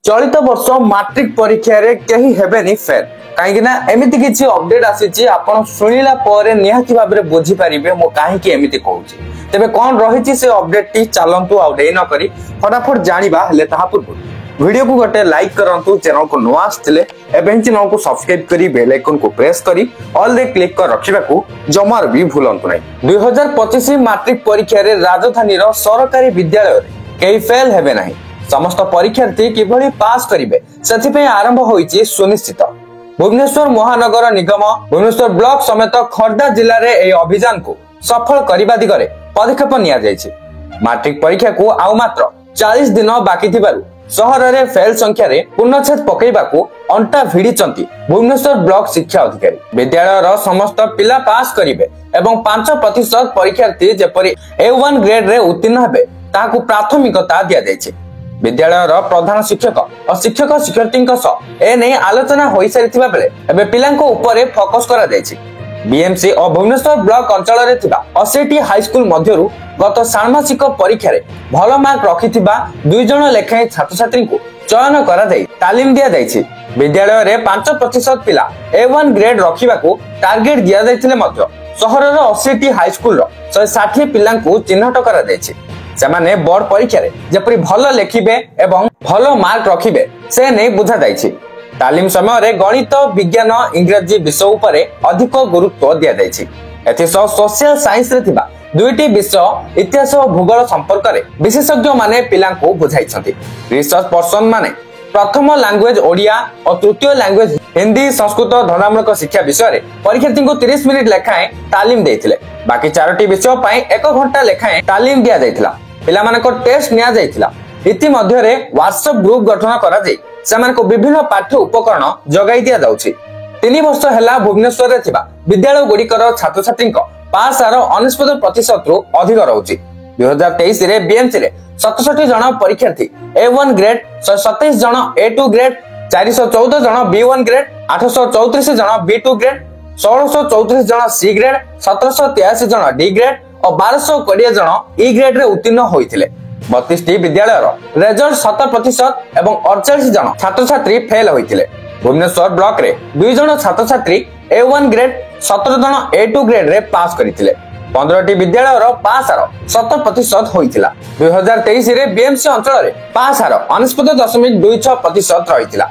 चलित वर्ष मैट्रिक परीक्षा रे कहीं हेबेनी फेल कहीं ना एमती किसी अपडेट आसी आपण शुणिला पर निहाती भाव में बुझी पारे मो कहीं एमती कहूँ तेरे कौन रही से अपडेट टी चलतु आउे न करी फटाफट जाना हेले पूर्व वीडियो को गोटे लाइक करंतु चैनल को नुआ आसते चैनल को सब्सक्राइब करी बेल आइकन को प्रेस करी ऑल रे क्लिक कर रखा जमार भी भूलंतु नहीं 2025 मैट्रिक परीक्षा रे राजधानी सरकारी विद्यालय कई फेल हेबे नहीं समस्त परीक्षार्थी किभली पास करिवे सेथिपे आरंभ होईची सुनिश्चित भुवनेश्वर महानगर निगम भुवनेश्वर ब्लॉक समेत खर्दा जिल्ला रे ए अभियान को सफल करिबा दिगरे पदक्षेप निया जायछि। मैट्रिक परीक्षा को आउ मात्र 40 दिन बाकी थिबारु शहर रे फेल संख्या रे पूर्णछेद पकेइबाकू अंटा भिड़िचंती भुवनेश्वर ब्लॉक शिक्षा अधिकारी विद्यालय समस्त पिला पास करिवे एवं 5% परीक्षार्थी जेपरि A1 ग्रेड रे उत्तीर्ण हेबे ताहाकू प्राथमिकता दिया जायछि। विद्यालय प्रधान शिक्षक और शिक्षक शिक्षार्थी एने आलोचना हो सारी बेले एबे पिलांको ऊपर फोकस करा जायछि। बीएमसी और भुवनेश्वर ब्लॉक अंचल रे थिबा 80 हाईस्कूल मध्यरु गत षाण्मासिक परीक्षा रे भल मार्क रखिथिबा 2 जण लेखाएं छात्र छात्री को चयन करा जाय तालीम दिया जायछि। विद्यालय रे 5% पिला A1 ग्रेड रखिबाकू टार्गेट दिया जायतिले मध्य शहरर 80 हाईस्कूल रो 160 पिलांको चिन्हट करा जायछि। सेमाने बोर्ड परीक्षा रे जेपरि भल लेखिबे एवं भल मार्क रखिबे से नै बुझा जायछि। तालीम समय रे गणित विज्ञान इंग्रजी विषय उपरे अधिक गुरुत्व दिया जायछि। एथिसो सोशल साइंस रे थिबा दुईटी विषय इतिहास और भूगोल संपर्क रे विशेषज्ञ माने पिलांको बुझाइछन्ति। रिसर्च पर्सन माने प्रथम लैंग्वेज ओडिया और तृतीय लैंग्वेज हिंदी संस्कृत धनात्मक शिक्षा विषय रे परीक्षार्थी को 30 मिनिट लेखाएं तालीम देथिले। बाकी 4टी विषय पई 1 घंटा लेखाएं तालीम दिया जायतिला। पिला माने को टेस्ट निया जायतिला। इति मध्य रे व्हाट्सएप ग्रुप गठन करा जाय सेमान को विभिन्न पाठ्य उपकरण जगाई दिया जाउछि। 3 वर्ष हेला भुवनेश्वर रे थिबा विद्यालय गुडिकर छात्र छात्री पास आर 99% रु अधिक रहउछि। 2023 रे बीएमसी रे 67 जण परीक्षार्थी A1 ग्रेड 127 जण A2 ग्रेड 414 जण B1 ग्रेड 834 जण B2 ग्रेड 1634 जण C ग्रेड 1783 जण D ग्रेड और 1220 जण E ग्रेड रे उत्तीर्ण होइथिले। 32 विद्यालय रिजल्ट 70% एवं 48 जण छात्र छात्री फेल होइथिले। भुवनेश्वर ब्लॉक रे 2 जण छात्र छात्री A1 ग्रेड 17 जण A2 ग्रेड रे पास करिथिले। 15टी विद्यालय पास हार 70% होइथिला। 2023 रे बीएमसी अंचल रे पास हार 99.26% रहिथिला।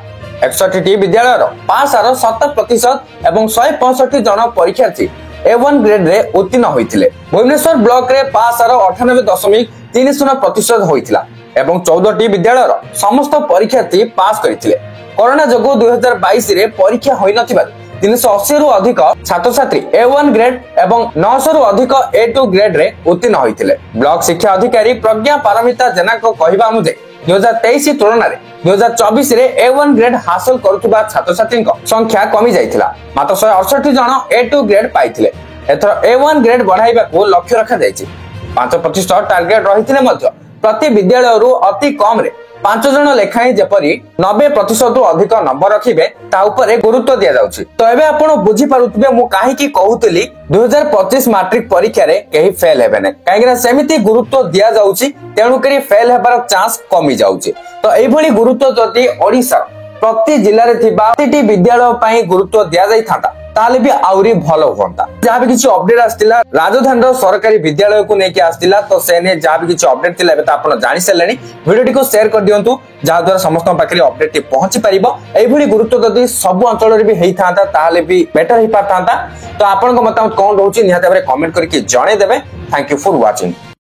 61टी विद्यालय पास हार 70% एवं 165 जण परीक्षार्थी A1 ग्रेड रे उत्तीर्ण होइथिले। भुवनेश्वर ब्लॉक रे पास हार 98.30% होइथिला एवं 14टी विद्यालय समस्त परीक्षार्थी पास करिथिले। कोरोना जगो 2022 रे परीक्षा होई नथिबा 380 रु अधिक छात्र छात्री A1 ग्रेड एवं 900 रु अधिक A2 ग्रेड रे उत्तीर्ण होइथिले। ब्लॉक शिक्षा अधिकारी प्रज्ञा पारमिता जेना को कहिबा अनुसार 2023 तुलना रे 2024 रे A1 ग्रेड हासिल करुवा छात्र छात्री संख्या कमी जाइथिला। मात्र 168 जण A2 ग्रेड पाइथिले। एथर A1 ग्रेड बढ़ाइबा को लक्ष्य रखा जायछि। 5% टार्गेट रहिथिले मध्य प्रति विद्यालय रु अति कम रे 5 जण लेखाएं जेपरि 90% रु अधिक नंबर रखिबे ता उपरे गुरुत्व दिया जाउछि। तो एबे आपण बुझी पारुतबे मु काहे की कहउतली 2025 मैट्रिक परीक्षा रे केही फेल हेबे नै काहे कि सेमिति गुरुत्व दिया जाउछि तेणु करी फेल हेबार चांस कमी जाउछि। तो एई भली गुरुत्व जति ओडिसा प्रति जिल्ला रे थिबा प्रतिटी विद्यालय पई गुरुत्व दिया जाई थाता ताले भी आउरी भलो होंता। जहाँ भी किसी अपडेट आस्तिला राजधानी सरकारी विद्यालय को लेके आस्तिला तो से ने जहाँ भी किसी अपडेट थिला एबे आपण जानि सलेनी वीडियो को शेयर कर दियंतु जहाँ द्वारा समस्त पाखरे अपडेट टी पहुंची परिबो। एई भली गुरुत्व जदि सब अंचल रे भी हेई थांता ताले भी बेटर ही पारथांता। तो आपण को मतामत कोन रहउची निहाते भाबरे कमेंट करके जणे देबे। Thank you for watching.